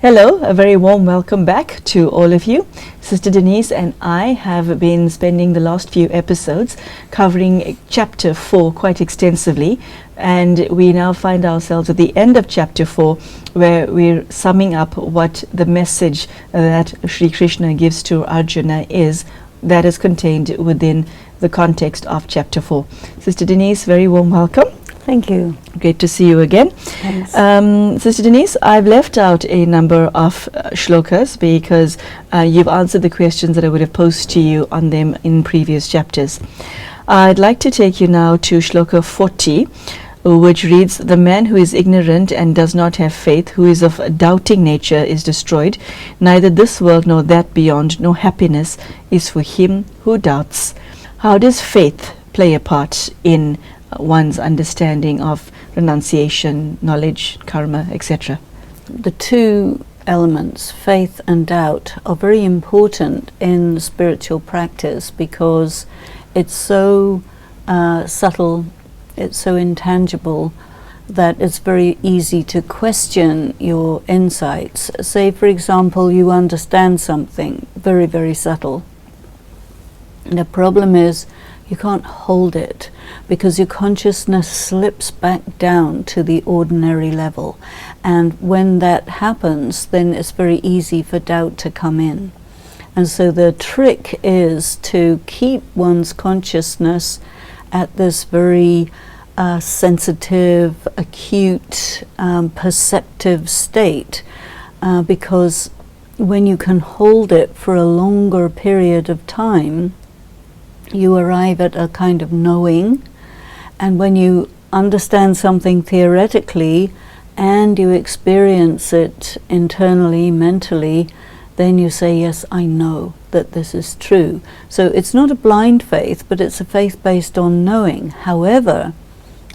Hello, a very warm welcome back to all of you. Sister Denise and I have been spending the last few episodes covering chapter 4 quite extensively, and we now find ourselves at the end of chapter 4 where we're summing up what the message that Sri Krishna gives to Arjuna is, that is contained within the context of chapter 4. Sister Denise, very warm welcome. Thank you. Great to see you again. Thanks. Sister Denise, I've left out a number of shlokas because you've answered the questions that I would have posed to you on them in previous chapters. I'd like to take you now to shloka 40, which reads, "The man who is ignorant and does not have faith, who is of a doubting nature, is destroyed. Neither this world nor that beyond, nor happiness is for him who doubts." How does faith play a part in one's understanding of renunciation, knowledge, karma, etc.? The two elements, faith and doubt, are very important in spiritual practice because it's so subtle, it's so intangible that it's very easy to question your insights. Say, for example, you understand something very, very subtle. The problem is you can't hold it because your consciousness slips back down to the ordinary level. And when that happens, then it's very easy for doubt to come in. And so the trick is to keep one's consciousness at this very sensitive, acute, perceptive state, because when you can hold it for a longer period of time, you arrive at a kind of knowing. And when you understand something theoretically and you experience it internally, mentally, then you say, yes, I know that this is true. So it's not a blind faith, but it's a faith based on knowing. However,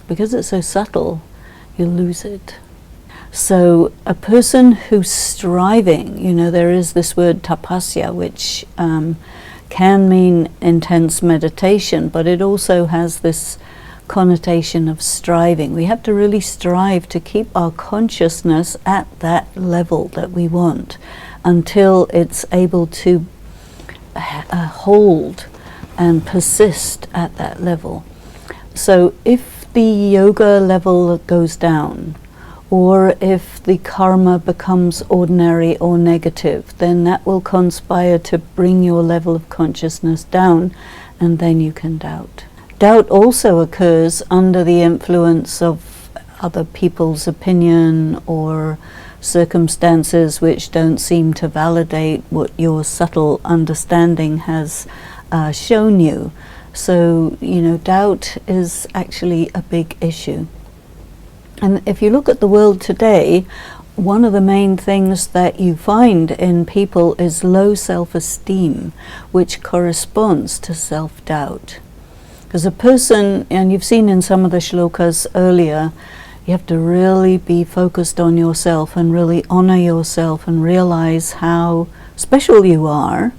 because it's so subtle, you lose it. So a person who's striving, there is this word tapasya, which can mean intense meditation, but it also has this connotation of striving. We have to really strive to keep our consciousness at that level that we want until it's able to hold and persist at that level. So if the yoga level goes down, or if the karma becomes ordinary or negative, then that will conspire to bring your level of consciousness down, and then you can doubt. Doubt also occurs under the influence of other people's opinion or circumstances which don't seem to validate what your subtle understanding has shown you. So, doubt is actually a big issue. And if you look at the world today, one of the main things that you find in people is low self-esteem, which corresponds to self-doubt. Because a person, and you've seen in some of the shlokas earlier, you have to really be focused on yourself and really honor yourself and realize how special you are,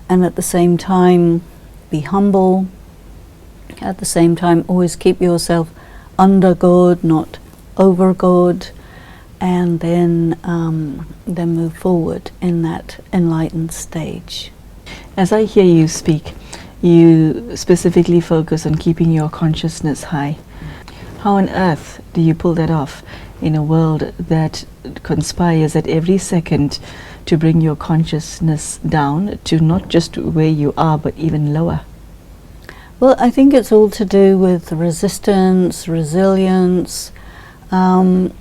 and at the same time be humble, at the same time always keep yourself under God, not over God, and then move forward in that enlightened stage. As I hear you speak, you specifically focus on keeping your consciousness high. How on earth do you pull that off in a world that conspires at every second to bring your consciousness down to not just where you are, but even lower? Well, I think it's all to do with resistance, resilience. An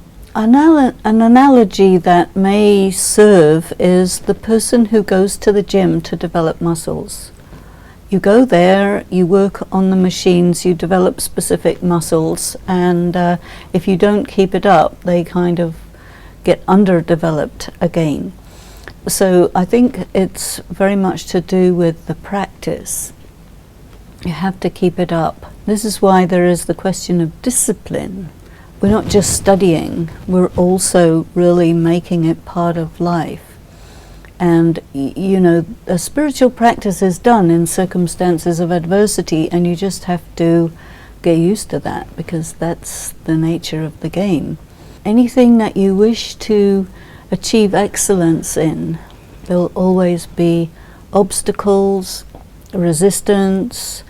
analogy that may serve is the person who goes to the gym to develop muscles. You go there, you work on the machines, you develop specific muscles, and if you don't keep it up, they kind of get underdeveloped again. So I think it's very much to do with the practice. You have to keep it up. This is why there is the question of discipline. We're not just studying, we're also really making it part of life. And a spiritual practice is done in circumstances of adversity, and you just have to get used to that because that's the nature of the game. Anything that you wish to achieve excellence in. There'll always be obstacles, resistance,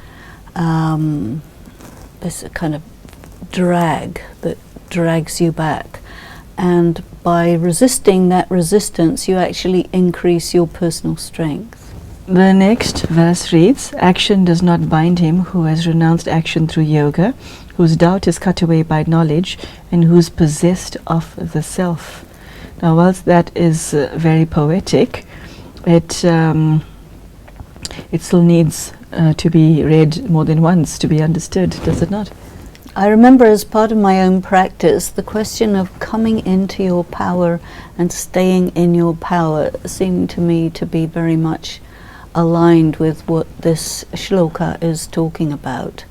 this kind of drag that drags you back. And by resisting that resistance, you actually increase your personal strength. The next verse reads, action does not bind him who has renounced action through yoga, whose doubt is cut away by knowledge, and who's possessed of the self. Now, whilst that is very poetic, it still needs to be read more than once to be understood, does it not? I remember as part of my own practice, the question of coming into your power and staying in your power seemed to me to be very much aligned with what this shloka is talking about.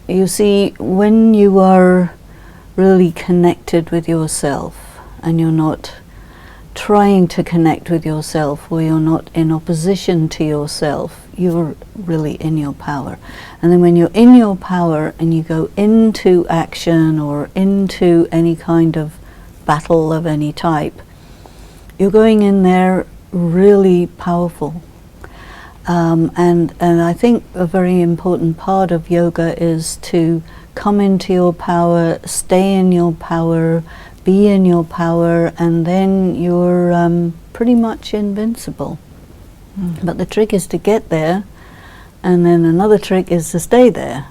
You see, when you are really connected with yourself and you're not trying to connect with yourself, or you're not in opposition to yourself, you're really in your power. And then when you're in your power and you go into action or into any kind of battle of any type, you're going in there really powerful. And I think a very important part of yoga is to come into your power, stay in your power, be in your power, and then you're pretty much invincible. But the trick is to get there, and then another trick is to stay there.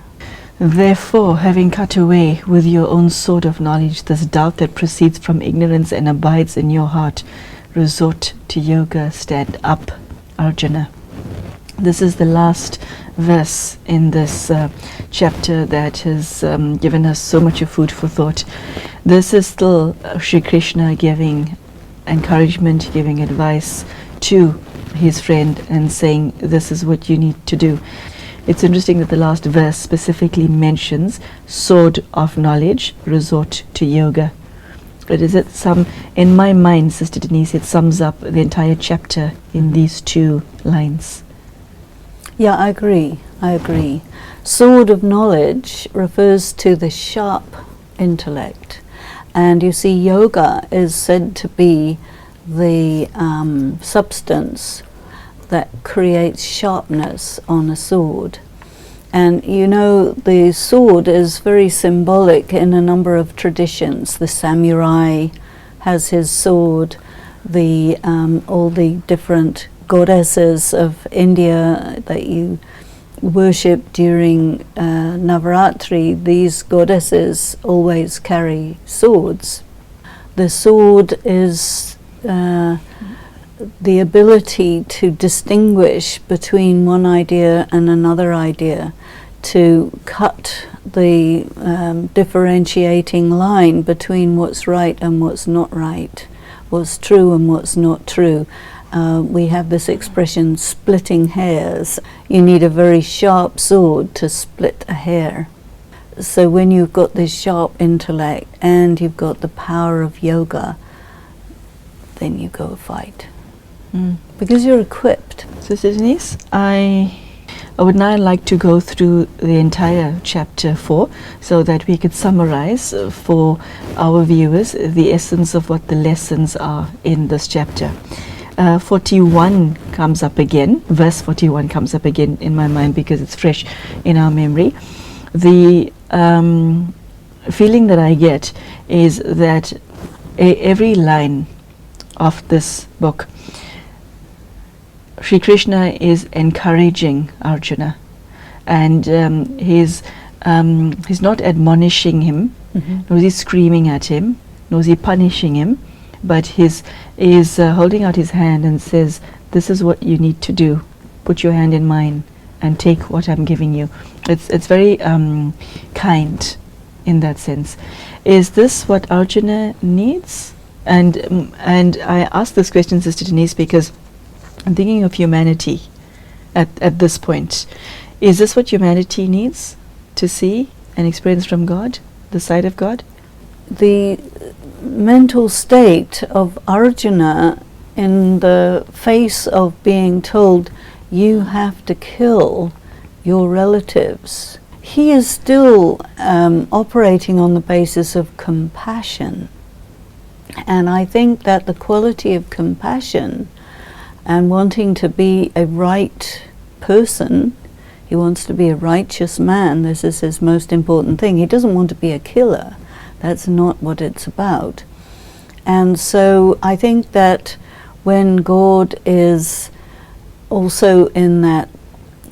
Therefore, having cut away with your own sword of knowledge this doubt that proceeds from ignorance and abides in your heart, resort to yoga, stand up, Arjuna. This is the last verse in this chapter that has given us so much of food for thought. This is still Sri Krishna giving encouragement, giving advice to his friend and saying, this is what you need to do. It's interesting that the last verse specifically mentions sword of knowledge, resort to yoga. But in my mind, Sister Denise, it sums up the entire chapter in these 2 lines. Yeah, I agree. Sword of knowledge refers to the sharp intellect. And you see, yoga is said to be the substance that creates sharpness on a sword. And you know, the sword is very symbolic in a number of traditions. The samurai has his sword, all the different goddesses of India that you worship during Navaratri, these goddesses always carry swords. The sword is the ability to distinguish between one idea and another idea, to cut the differentiating line between what's right and what's not right, what's true and what's not true. We have this expression, splitting hairs. You need a very sharp sword to split a hair. So when you've got this sharp intellect and you've got the power of yoga, then you go fight. Because you're equipped. Sister Denise, I would now like to go through the entire chapter 4 so that we could summarize for our viewers the essence of what the lessons are in this chapter. 41 comes up again, verse 41 comes up again in my mind because it's fresh in our memory. The feeling that I get is that every line of this book, Sri Krishna is encouraging Arjuna, and he's not admonishing him, nor is he screaming at him, nor is he punishing him, but he's holding out his hand and says, this is what you need to do. Put your hand in mine and take what I'm giving you. It's very kind in that sense. Is this what Arjuna needs? And I ask this question, Sister Denise, because I'm thinking of humanity at this point. Is this what humanity needs to see and experience from God, the side of God? The mental state of Arjuna in the face of being told you have to kill your relatives, he is still operating on the basis of compassion. And I think that the quality of compassion and wanting to be a right person, he wants to be a righteous man. This is his most important thing. He doesn't want to be a killer. That's not what it's about. And so I think that when God is also in that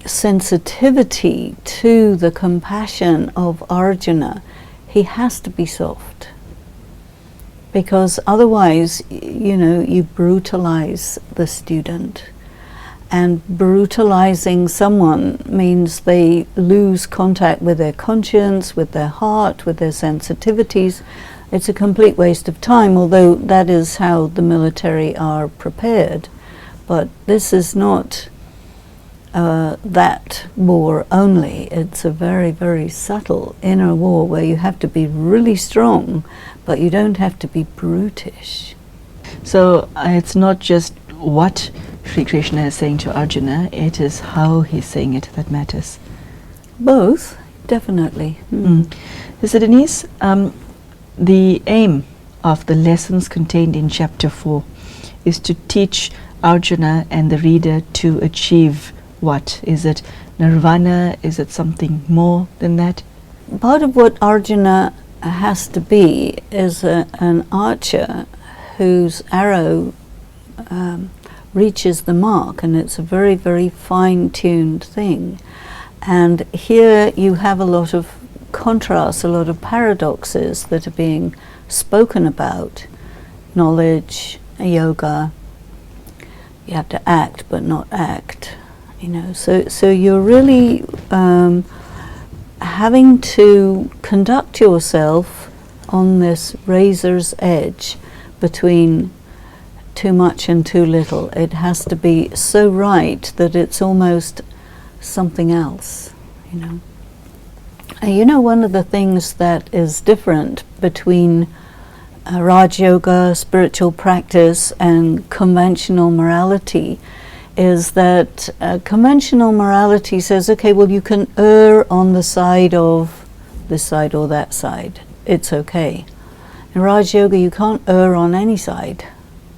sensitivity to the compassion of Arjuna, he has to be soft. Because otherwise, you brutalize the student. And brutalizing someone means they lose contact with their conscience, with their heart, with their sensitivities. It's a complete waste of time, although that is how the military are prepared. But this is not that war only. It's a very, very subtle inner war where you have to be really strong, but you don't have to be brutish. So it's not just what Sri Krishna is saying to Arjuna, it is how he's saying it that matters. Both, definitely. So Denise, the aim of the lessons contained in chapter 4 is to teach Arjuna and the reader to achieve what? Is it nirvana? Is it something more than that? Part of what Arjuna has to be is an archer whose arrow reaches the mark, and it's a very, very fine-tuned thing. And here you have a lot of contrasts, a lot of paradoxes that are being spoken about. Knowledge, yoga, you have to act but not act. So you're really having to conduct yourself on this razor's edge between too much and too little. It has to be so right that it's almost something else, And one of the things that is different between Raj Yoga, spiritual practice, and conventional morality is that conventional morality says, okay, well, you can err on the side of this side or that side. It's okay. In Raj Yoga, you can't err on any side,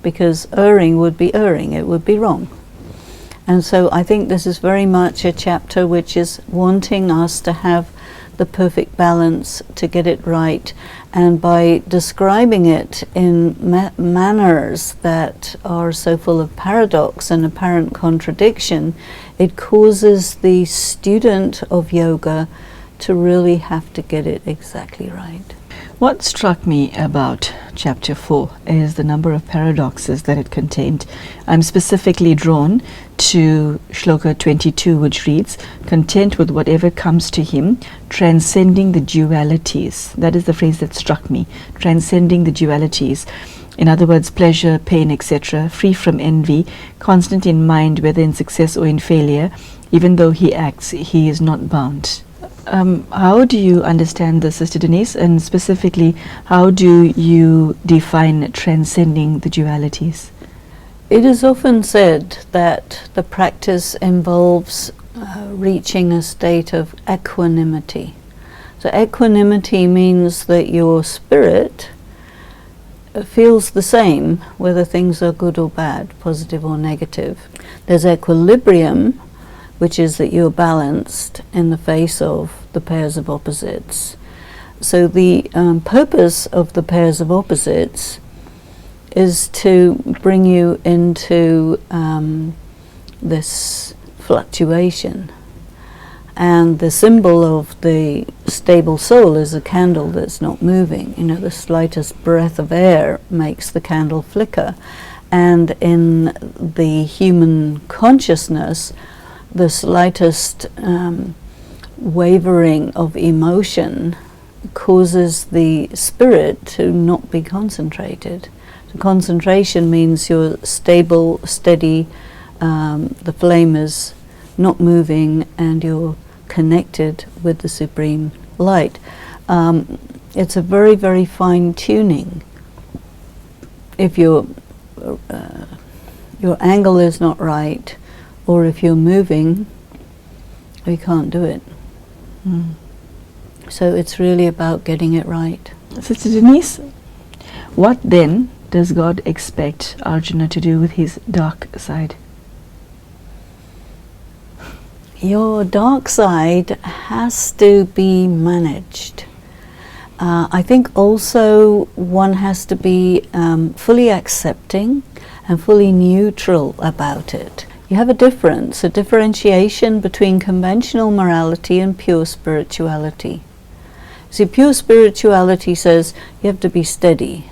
because erring would be erring. It would be wrong. And so I think this is very much a chapter which is wanting us to have the perfect balance, to get it right, and by describing it in manners that are so full of paradox and apparent contradiction, it causes the student of yoga to really have to get it exactly right. What struck me about chapter 4 is the number of paradoxes that it contained. I'm specifically drawn to shloka 22, which reads, "Content with whatever comes to him, transcending the dualities." That is the phrase that struck me, transcending the dualities. In other words, pleasure, pain, etc., free from envy, constant in mind, whether in success or in failure. Even though he acts, he is not bound. How do you understand this, Sister Denise? And specifically, how do you define transcending the dualities? It is often said that the practice involves reaching a state of equanimity. So equanimity means that your spirit feels the same whether things are good or bad, positive or negative. There's equilibrium, which is that you're balanced in the face of the pairs of opposites. So the purpose of the pairs of opposites is to bring you into this fluctuation. And the symbol of the stable soul is a candle that's not moving. The slightest breath of air makes the candle flicker. And in the human consciousness, the slightest wavering of emotion causes the spirit to not be concentrated. So concentration means you're stable, steady, the flame is not moving, and you're connected with the Supreme Light. It's a very, very fine tuning. If your angle is not right, or if you're moving, you can't do it. So it's really about getting it right. Sister Denise, what then does God expect Arjuna to do with his dark side? Your dark side has to be managed. I think also one has to be fully accepting and fully neutral about it. You have a differentiation between conventional morality and pure spirituality. See, pure spirituality says you have to be steady.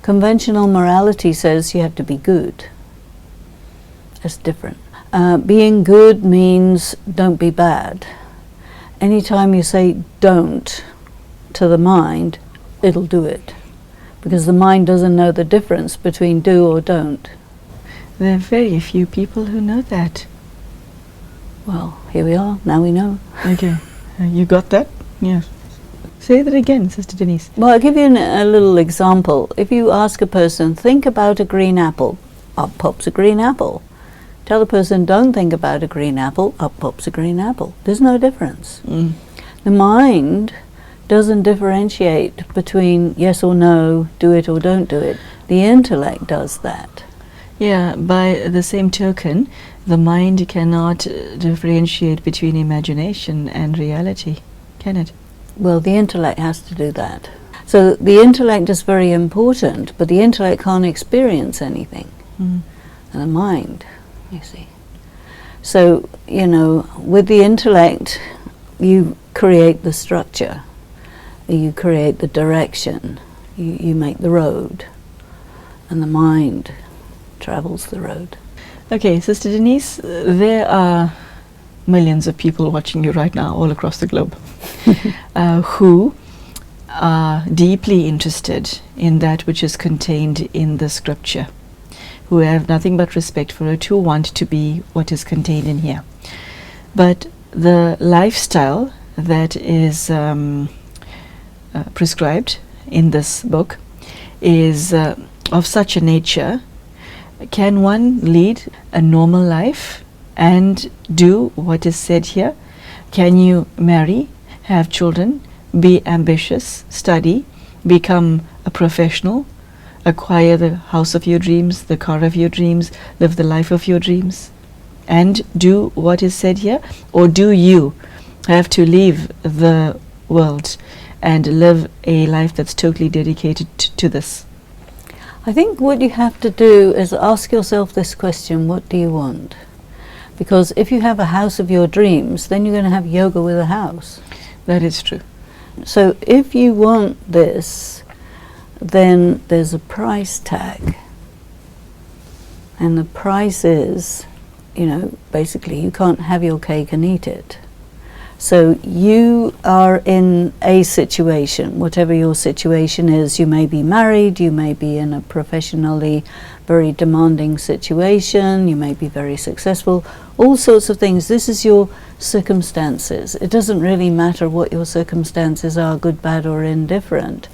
Conventional morality says you have to be good. It's different. Being good means don't be bad. Anytime you say don't to the mind, it'll do it. Because the mind doesn't know the difference between do or don't. There are very few people who know that. Well, here we are, now we know. Okay, you got that? Yes. Say that again, Sister Denise. Well, I'll give you a little example. If you ask a person, think about a green apple, up pops a green apple. Tell a person, don't think about a green apple, up pops a green apple. There's no difference. The mind doesn't differentiate between yes or no, do it or don't do it. The intellect does that. Yeah, by the same token, the mind cannot differentiate between imagination and reality, can it? Well, the intellect has to do that. So the intellect is very important, but the intellect can't experience anything. And the mind, you see. So, you know, with the intellect, you create the structure, you create the direction, you make the road, and the mind travels the road. Okay, Sister Denise, there are millions of people watching you right now all across the globe who are deeply interested in that which is contained in the scripture, who have nothing but respect for it, who want to be what is contained in here. But the lifestyle that is prescribed in this book is of such a nature. Can one lead a normal life and do what is said here? Can you marry, have children, be ambitious, study, become a professional, acquire the house of your dreams, the car of your dreams, live the life of your dreams, and do what is said here? Or do you have to leave the world and live a life that's totally dedicated to this? I think what you have to do is ask yourself this question, what do you want? Because if you have a house of your dreams, then you're going to have yoga with a house. That is true. So if you want this, then there's a price tag. And the price is, you know, basically you can't have your cake and eat it. So you are in a situation, whatever your situation is. You may be married, you may be in a professionally very demanding situation, you may be very successful, all sorts of things. This is your circumstances. It doesn't really matter what your circumstances are, good, bad, or indifferent.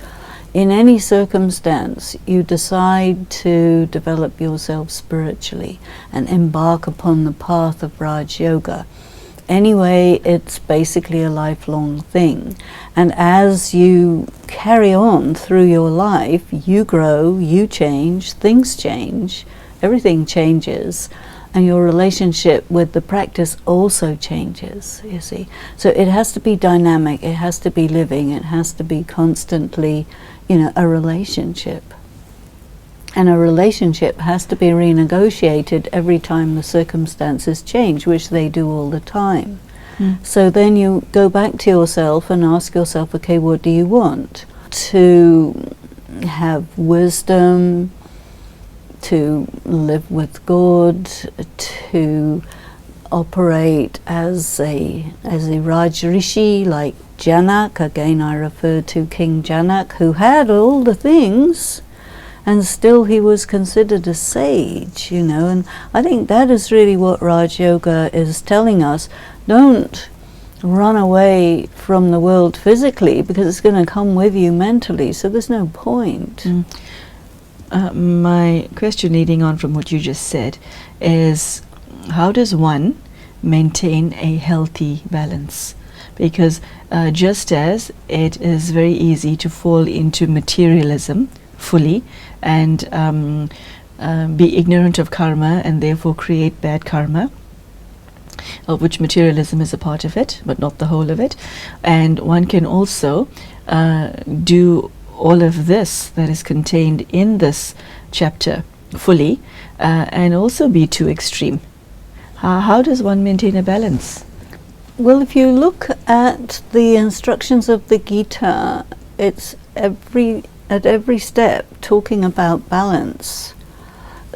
In any circumstance, you decide to develop yourself spiritually and embark upon the path of Raj Yoga. Anyway, it's basically a lifelong thing. And as you carry on through your life, you grow, you change, things change, everything changes, and your relationship with the practice also changes, you see. So it has to be dynamic, it has to be living, it has to be constantly, you know, a relationship. And a relationship has to be renegotiated every time the circumstances change, which they do all the time. So then you go back to yourself and ask yourself, okay, what do you want? To have wisdom, to live with God, to operate as a Raj Rishi like Janak. Again, I refer to King Janak, who had all the things, and still he was considered a sage, you know. And I think that is really what Raj Yoga is telling us. Don't run away from the world physically, because it's going to come with you mentally, so there's no point. My question, leading on from what you just said, is how does one maintain a healthy balance? Because just as it is very easy to fall into materialism, fully and be ignorant of karma and therefore create bad karma, of which materialism is a part of it, but not the whole of it. And one can also do all of this that is contained in this chapter fully, and also be too extreme. How does one maintain a balance? Well, if you look at the instructions of the Gita, it's at every step talking about balance.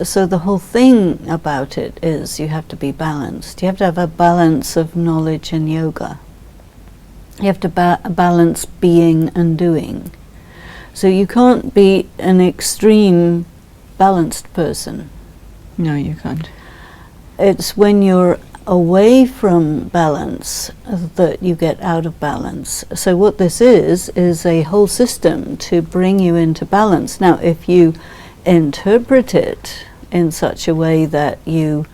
So the whole thing about it is you have to be balanced. You have to have a balance of knowledge and yoga. You have to balance being and doing. So you can't be an extreme balanced person. No, you can't. It's when you're away from balance that you get out of balance. So what this is a whole system to bring you into balance. Now, if you interpret it in such a way that you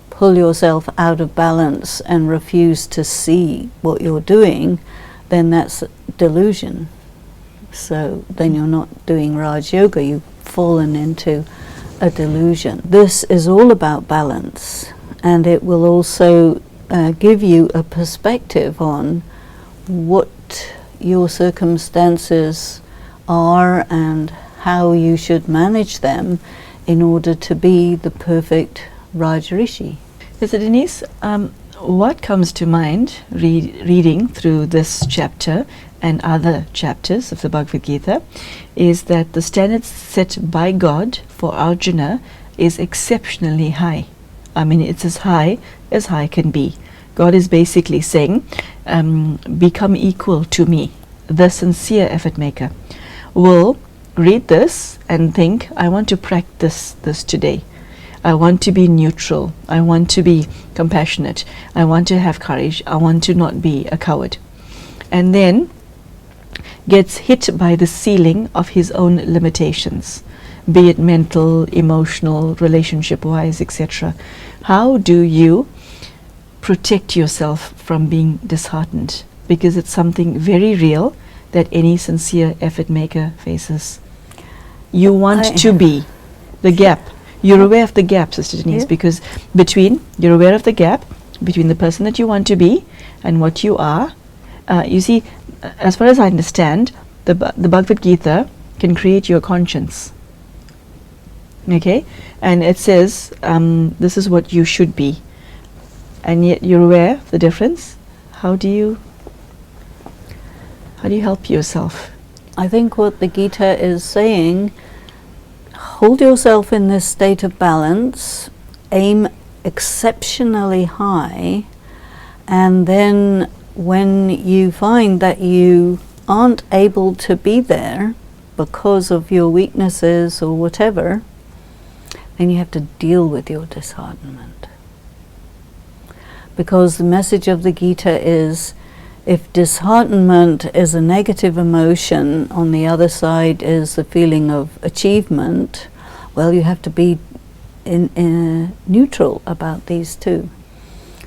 pull yourself out of balance and refuse to see what you're doing, then that's delusion. So then you're not doing Raj Yoga, you've fallen into a delusion. This is all about balance, and it will also give you a perspective on what your circumstances are and how you should manage them in order to be the perfect Raj Rishi. So Denise, what comes to mind reading through this chapter and other chapters of the Bhagavad Gita is that the standard set by God for Arjuna is exceptionally high. I mean, it's as high can be. God is basically saying, become equal to me. The sincere effort maker will read this and think, I want to practice this today. I want to be neutral. I want to be compassionate. I want to have courage. I want to not be a coward. And then gets hit by the ceiling of his own limitations, be it mental, emotional, relationship-wise, etc. How do you protect yourself from being disheartened? Because it's something very real that any sincere effort maker faces. You want to be the gap. You're aware of the gap, Sister Denise, because you're aware of the gap between the person that you want to be and what you are. You see, as far as I understand, the Bhagavad Gita can create your conscience. Okay? And it says, this is what you should be. And yet you're aware of the difference. How do you help yourself? I think what the Gita is saying, hold yourself in this state of balance, aim exceptionally high, and then when you find that you aren't able to be there because of your weaknesses or whatever, then you have to deal with your disheartenment. Because the message of the Gita is, if disheartenment is a negative emotion, on the other side is the feeling of achievement, well, you have to be neutral about these two.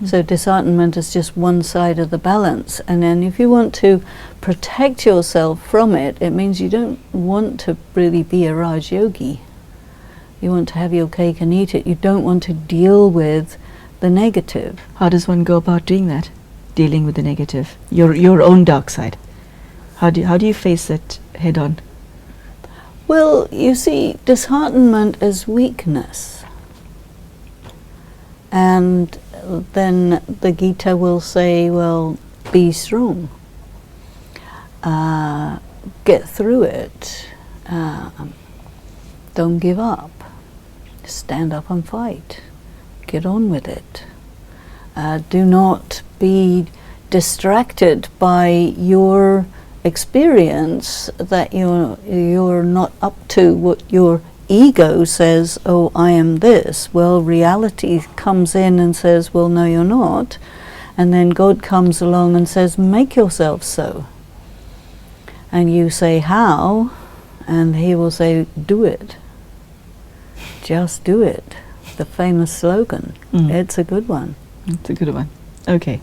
So disheartenment is just one side of the balance. And then if you want to protect yourself from it, it means you don't want to really be a Raj Yogi. You want to have your cake and eat it. You don't want to deal with the negative. How does one go about doing that? Dealing with the negative, your own dark side. How do you face it head on? Well, you see, disheartenment is weakness. And then the Gita will say, well, be strong. Get through it. Don't give up. Stand up and fight. Get on with it. Do not be distracted by your experience that you're not up to what your ego says, oh, I am this. Well, reality comes in and says, well, no, you're not. And then God comes along and says, make yourself so. And you say, how? And he will say, do it. Just do it. The famous slogan. It's a good one. It's a good one. Okay,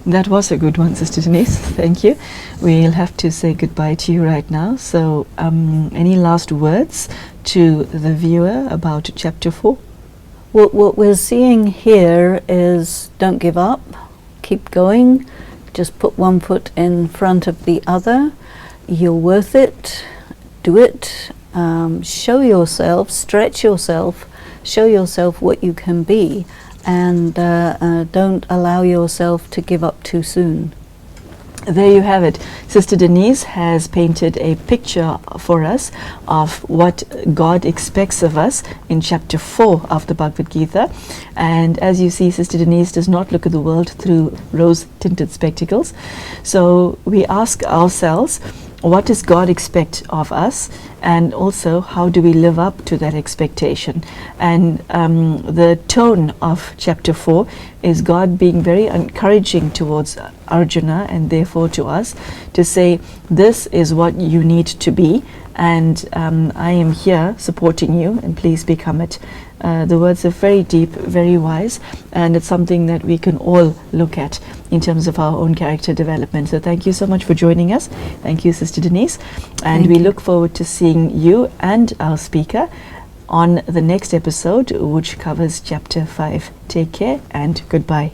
that was a good one, Sister Denise. Thank you. We'll have to say goodbye to you right now. So, any last words to the viewer about chapter 4? What we're seeing here is don't give up, keep going, just put one foot in front of the other. You're worth it, do it, show yourself, stretch yourself, show yourself what you can be, and don't allow yourself to give up too soon. There you have it. Sister Denise has painted a picture for us of what God expects of us in chapter 4 of the Bhagavad Gita. And as you see, Sister Denise does not look at the world through rose-tinted spectacles. So we ask ourselves, what does God expect of us? And also, how do we live up to that expectation? And the tone of chapter 4 is God being very encouraging towards Arjuna and therefore to us to say, this is what you need to be, and I am here supporting you, and please become it. The words are very deep, very wise, and it's something that we can all look at in terms of our own character development. So thank you so much for joining us. Thank you, Sister Denise. And we look forward to seeing you and our speaker on the next episode, which covers chapter 5. Take care and goodbye.